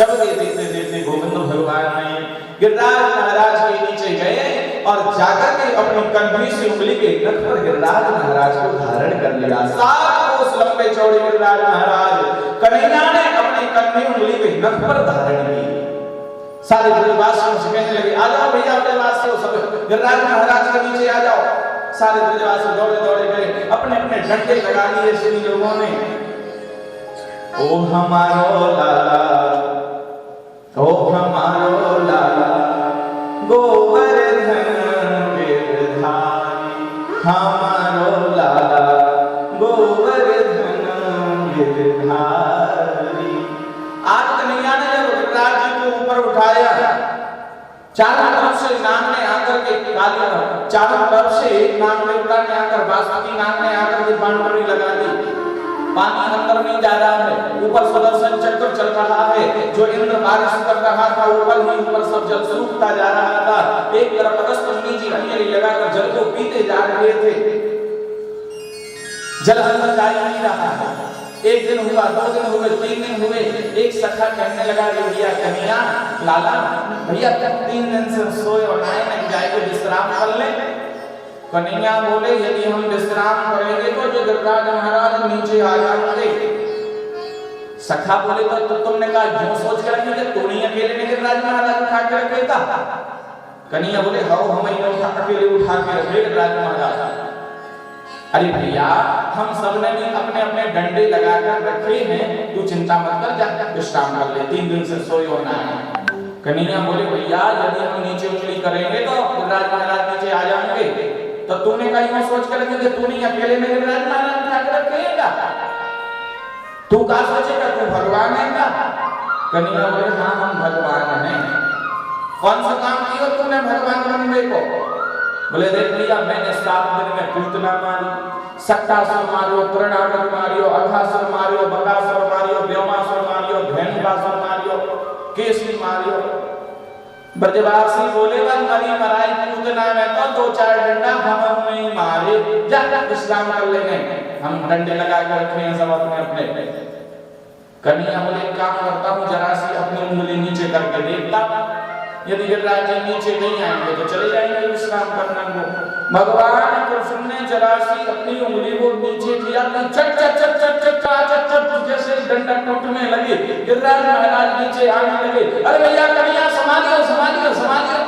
शब्द देते देते गोविंद भगवान ने गिरिराज महाराज के नीचे गए और जाकर के अपनी कंठी से उंगली के नख पर गिरिराज महाराज को धारण कर लिया। 7 कोस लंबे चौड़े गिरिराज महाराज कन्हैया ने अपनी कंठी उंगली के नख पर धारण की। सारे ब्रजवासियों से कहने लगे, आ जाओ भैया ब्रजवासियों, सब गिरिराज महाराज के नीचे आ जाओ। सारे ब्रजवासी दौड़े दौड़े गए, अपने अपने डंडे लगा लिए सभी लोगों ने। ओ हमारो लाला, ओ हमारो लाला, गोवर्धन गिरधारी, हमारो लाला गोवर्धन गिरधारी। आज कन्हैया ने जब गिरिराज जी को ऊपर उठाया, चारों तरफ से नाग ने आकर के काली, चारों तरफ से नाग देवता ने आकर, बासुकी नाग ने आकर के बांसुरी लगा दी। पानी अंदर नहीं जा रहा है, ऊपर सुदर्शन चक्र चल रहा है, जो इंद्र बारिश कर रहा था ऊपर ही ऊपर सब जल सूखता जा रहा था। एक तरफ अगस्त मुनि जी अंजलि लगाकर जल को पीते जा रहे थे, जल अंदर जा ही नहीं रहा है। एक दिन हुआ, 2 दिन हुए, 3 दिन हुए, एक सखा कहने लगा, भैया कन्हैया लाला भैया 3 दिन से सोए और नहाए नहीं, जाएंगे विश्राम कर ले। कन्हैया बोले, यदि हम विश्राम करेंगे तो जो गिरिराज महाराज नीचे आ जाएंगे। सखा बोले, तो तुमने कहा क्यों सोच कर रखी, तू नहीं अकेले ने गिरिराज महाराज उठा के रखेगा। कन्हैया बोले, हाँ हम अकेले उठा के रखे गिरिराज महाराज। अरे भैया हम सब ने भी अपने अपने डंडे लगाकर रखे हैं, तू चिंता मत कर, जा विश्राम कर ले, 3 दिन से सोए होना है। कन्हैया बोले, भैया यदि हम नीचे उंगली करेंगे तो गिरिराज महाराज नीचे आ जाएंगे। तो तूने कहा यूं सोच कर रखे, तू नहीं अकेले में गिरिराज महाराज उठा के रखेगा, तू क्या सोचेगा, तू भगवान है क्या। कन्हैया बोले, हाँ हम भगवान हैं। कौन सा काम किया तूने भगवान बनने को। बोले, देख भैया मैंने 7 दिन में पूतना मारी, सट्टासुर मारियो, त्रिनाटक मारियो, अघासुर मारियो, बकासुर मारियो, व्योमासुर मारियो, धेनुकासुर मारियो, केसरी मारियो। ब्रजवासी बोले, मरी मराई पूतना में तो 2-4 डंडा हम नहीं मारे, जा विश्राम कर लेंगे, हम डंडे लगा के रखे हैं सब अपने अपने। कन्हैया बोले, काम करता हूँ, जरा सी अपनी उंगली नीचे करके देखता, यदि गिरिराज जी नीचे नहीं आएंगे तो चले जाएंगे विश्राम करने को। भगवान कृष्ण ने जरा सी अपनी उंगली को नीचे किया, चट चट चट चट चट चट चट जैसे डंडा टूटने लगे, गिरिराज महाराज नीचे आने लगे। अरे भैया कन्हैया संभालियो संभालियो संभालियो।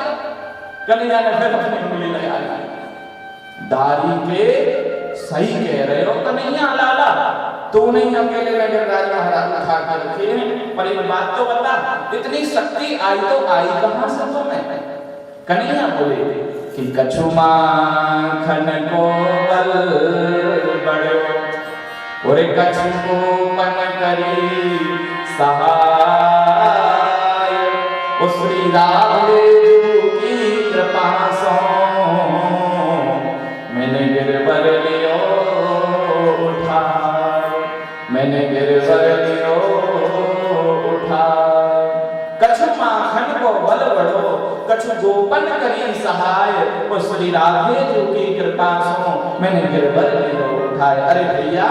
कन्हैया ने फिर अपनी उंगली लगा ली। दारी के सही कह रहे हो कन्हैया लाला, तू नहीं अकेले में गिरिराज महाराज उठा कर रखे हैं, पर एक बात तो बता, इतनी शक्ति आई तो आई कहां से तुम्हें। कन्हैया बोले कि कछु माखन को बल बड़ो, और कछु को पन करी सहाय, उस श्री राम की कृपा सो मैंने गिरवर लियो उठा, मैंने गिरवर लियो उठा। कछु माखन को बल बड़ो, कछु गोपन करी सहाय, उस श्री राधे जो की कृपा सो मैंने गिरवर लियो उठाए। अरे भैया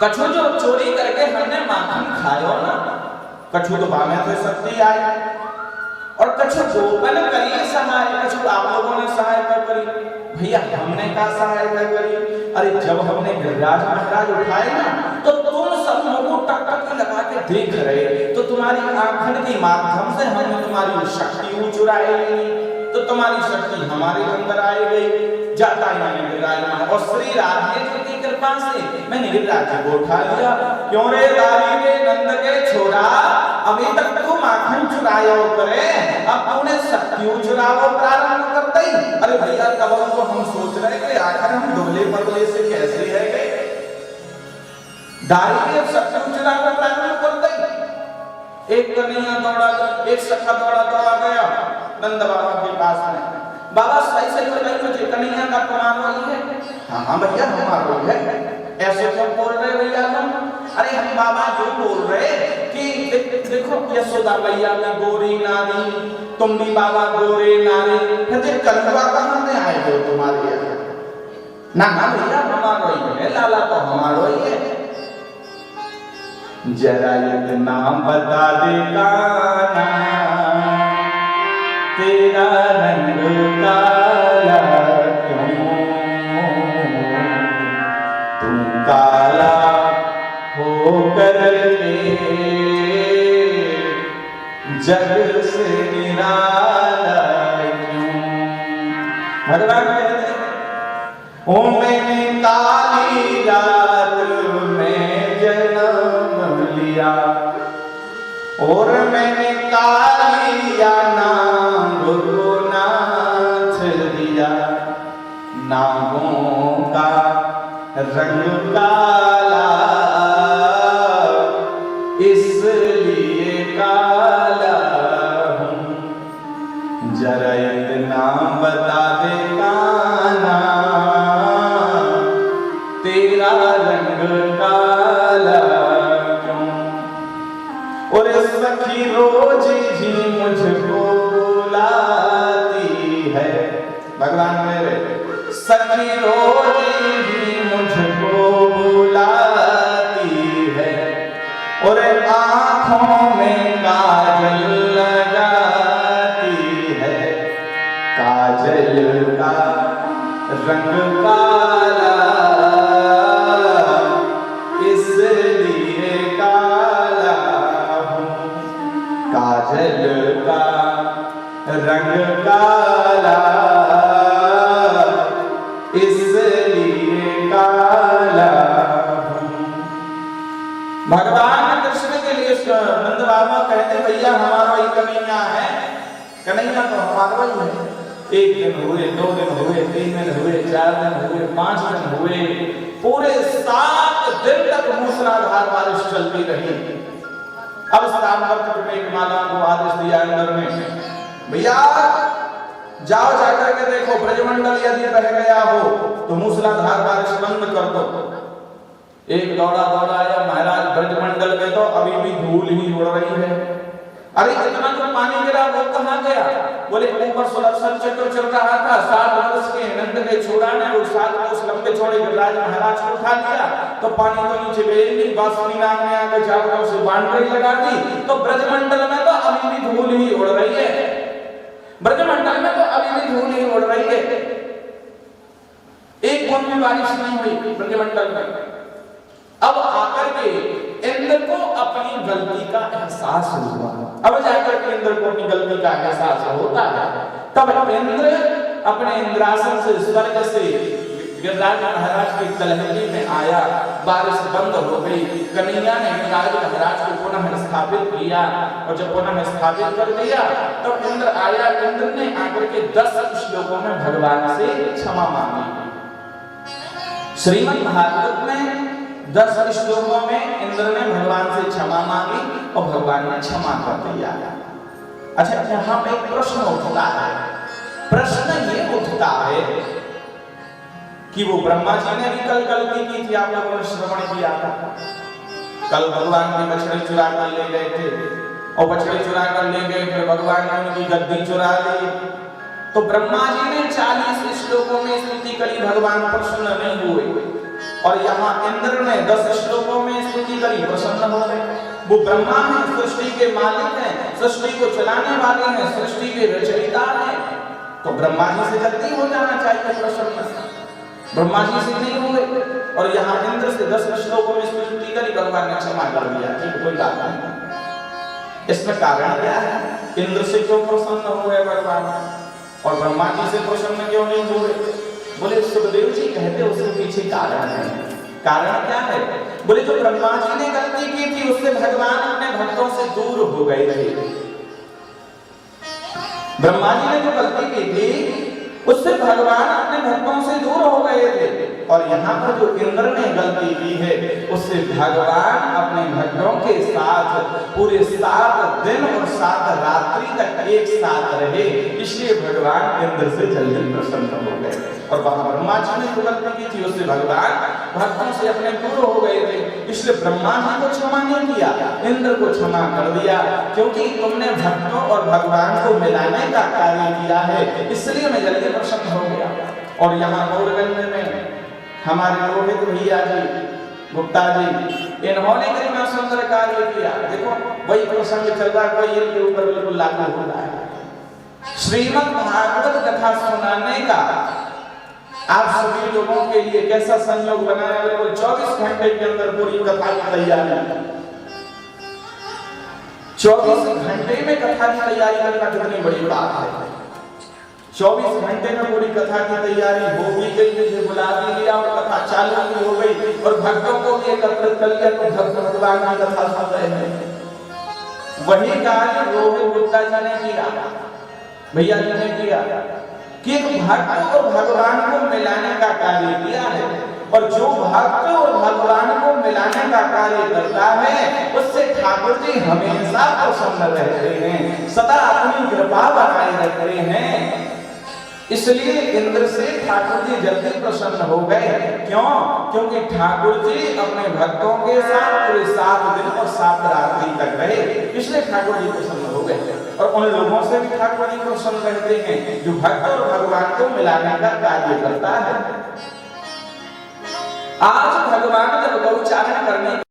कछु जो चोरी करके हमने माखन खायो ना, कछु तो बामे से शक्ति आई, और कछु गोपन करी सहाय, कछु आप लोगों ने सहायता करी। भैया हमने क्या सहायता करी। अरे जब हमने गिरिराज महाराज उठाए ना, तो तुम सब लोगों टक टक लगा के देख रहे, तो तुम्हारी आंखन के माध्यम से हमने तुम्हारी शक्ति चुराई, तो तुम्हारी शक्ति हमारे अंदर आई गई। जाता ही मैंने गिरिराज महाराज और श्री राधे जी की कृपा से मैंने गिरिराज जी को उठा लिया। क्यों रे दारी के नंद के छोरा, अभी तक तू माखन चुराया करे, अब तूने शक्ति चुरावो प्रारंभ कर दी। अरे भैया तब तो हम सोच रहे कि आखिर हम दुबले पतले से कैसे रह गए, दारी के शक्ति चुरावो प्रारंभ कर दी। एक कन्हैया दौड़ा, एक सखा दौड़ा दौड़ा गया नंद बाबा के पास में। बाबा सही सही बताइए मुझे, कन्हैया का प्रमाण वही है। हाँ भैया हमारा है। ऐसे क्यों बोल रहे भैया तुम। अरे हम बाबा जो बोल रहे कि देखो यशोदा मैया की गोरी नारी, तुम भी बाबा गोरे नारी, फिर कलुआ कहाँ से आए हो तुम्हारे यहाँ। ना ना भैया हमारा ही है, लाला तो हमारा ही है। जरा इतना बता दे कान्हा, तेरा रंग काला क्यों, तुम काला होकर के जग से निराला क्यों। भगवान कहते हैं ओ मैंने काली रात में जन्म लिया, और मैंने कालिया नाग को नाच दिया, नागों का रंग काला इसलिए काला हूँ, जरा इतना बता दे कान्हा, तेरा रंग काला क्यों। और सखी रोज ही मुझको बुलाती है, भगवान मेरे सखी रोज ही मुझको बुलाती है, और आँखों में काजल लगाती है, काजल का रंग काला इसलिए काला हूँ, काजल का रंग काला इसलिए काला हूँ। भगवान कृष्ण के लिए नंद बाबा कहते भैया हमारा वही कन्हैया है, कन्हैया तो हमारा वही है। एक दिन हुए, 2 दिन हुए, 3 दिन हुए, 4 दिन हुए, 5 दिन हुए, पूरे 7 दिन तक मूसलाधार बारिश चलती रही। अब सांबर्त मेघमाला को आदेश दिया इंद्र ने, भैया जाओ जाकर के देखो ब्रजमंडल यदि बह गया हो तो मूसलाधार बारिश बंद कर दो। एक दौड़ा आया महाराज, ब्रजमंडल में तो अभी भी धूल ही उड़ रही है। अरे इतना जो पानी गिरा वो कहाँ गया? बोले ऊपर सुदर्शन चक्र चल रहा था, 7 वर्ष के नंद के छोड़ा ने वो 7 वर्ष लंबे छोड़े गिरिराज महाराज को उठा लिया, तो पानी तो नीचे गए नहीं, बांसुरी नाग ने आकर चारों तरफ से बाउंड्री लगा दी, तो ब्रजमंडल में तो अभी भी धूल ही उड़ रही है, ब्रजमंडल में तो अभी भी धूल ही उड़ रही है, एक बूंद भी बारिश नहीं हुई ब्रजमंडल में। अब आकर के इंद्र को अपनी गलती का एहसास हुआ। अब जाकर के इंद्र को अपनी गलती का एहसास होता है, तब इंद्र अपने इंद्रासन से स्वर्ग से गिरिराज महाराज की तलहटी में आया, बारिश बंद हो गई, कन्हैया ने गिरिराज महाराज को पुनः स्थापित किया, और जब पुनः स्थापित कर दिया तब इंद्र आया। इंद्र ने आकर के 10 श्लोकों में भगवान से क्षमा मांगी। श्रीमद् भागवत में 10 श्लोकों में इंद्र ने भगवान से क्षमा मांगी और भगवान ने क्षमा कर दिया। अच्छा, यहाँ पे एक प्रश्न उठता है, प्रश्न ये उठता है कि वो ब्रह्मा जी ने भी कल गलती की थी, आप लोगों ने श्रवण किया था। कल भगवान की बछड़ी चुरा कर ले गए थे, और बछड़ी चुरा कर ले गए, फिर भगवान ने उनकी गद्दी चुरा ली। तो ब्रह्मा जी ने 40 श्लोकों में स्तुति करी, भगवान प्रसन्न नहीं हुए, और यहाँ इंद्र ने 10 श्लोकों में स्तुति करी, प्रसन्न हो गए। वो ब्रह्मा है, सृष्टि के मालिक हैं, सृष्टि को चलाने वाले हैं, सृष्टि के रचयिता हैं, तो ब्रह्मा जी से जल्दी हो जाना चाहिए प्रसन्न। ब्रह्मा जी से नहीं हुए, और यहाँ इंद्र से 10 श्लोकों में स्तुति करी, भगवान ने क्षमा कर दिया, ठीक कोई बात नहीं। इसमें कारण क्या है? इंद्र से क्यों प्रसन्न हुए भगवान, और ब्रह्मा जी से प्रसन्न क्यों नहीं हुए? बोले सुखदेव जी कहते उसके पीछे कारण है। कारण क्या है? बोले जो ब्रह्मा जी ने गलती की थी उससे भगवान अपने भक्तों से दूर हो गए थे। ब्रह्मा जी ने जो गलती की थी उससे भगवान अपने भक्तों से दूर हो गए थे, और यहाँ पर जो इंद्र ने गलती की है उससे भगवान अपने भक्तों के साथ पूरे 7 दिन और 7 रात्रि तक एक साथ रहे, इसलिए भगवान इंद्र से जल्दी प्रसन्न हो गए। और वहां ब्रह्मा जी ने जो गलती की थी उससे भगवान भक्तों से अपने दूर हो गए थे, इसलिए ब्रह्मा जी को क्षमा नहीं किया, इंद्र को क्षमा कर दिया, क्योंकि तुमने भक्तों और भगवान को मिलाने का कार्य किया है, इसलिए मैं जल्दी प्रसन्न हो गया। और यहाँ गौरगंज में हमारे रोहित भैया जी गुप्ता जी, इन्होंने कितना सुंदर कार्य किया। देखो वही प्रसंग चल रहा है, वही इनके ऊपर बिल्कुल लागू हो रहा है। श्रीमद् भागवत कथा सुनाने का आप सभी लोगों के लिए कैसा संयोग बनाया, बिल्कुल 24 घंटे के अंदर पूरी कथा की तैयारी। 24 घंटे में कथा की तैयारी करना कितनी बड़ी बात है। 24 घंटे में पूरी कथा की तैयारी हो भी गई, मुझे बुला भी लिया और कथा चालू भी हो गई और भक्तों को भी एकत्रित कर लिया, तो भक्त भगवान की कथा सुन रहे हैं। वही कार्य रोहित गुप्ता जी ने किया, भैया जी ने किया कि एक भक्त और भगवान को मिलाने का कार्य किया है। और जो भक्त और भगवान को मिलाने का कार्य करता है उससे ठाकुर जी हमेशा प्रसन्न रहते हैं, सदा अपनी कृपा बनाए रखते हैं। इसलिए इंद्र से ठाकुर जी जल्दी प्रसन्न हो गए। क्यों? क्योंकि ठाकुर जी अपने भक्तों के साथ पूरे 7 दिन और 7 रात्रि तक रहे, इसलिए ठाकुर जी प्रसन्न हो गए। और उन लोगों से भी ठाकुर जी प्रसन्न रहते हैं जो भक्त और भगवान को मिलाने का कार्य करता है। आज भगवान जब गौचारण करने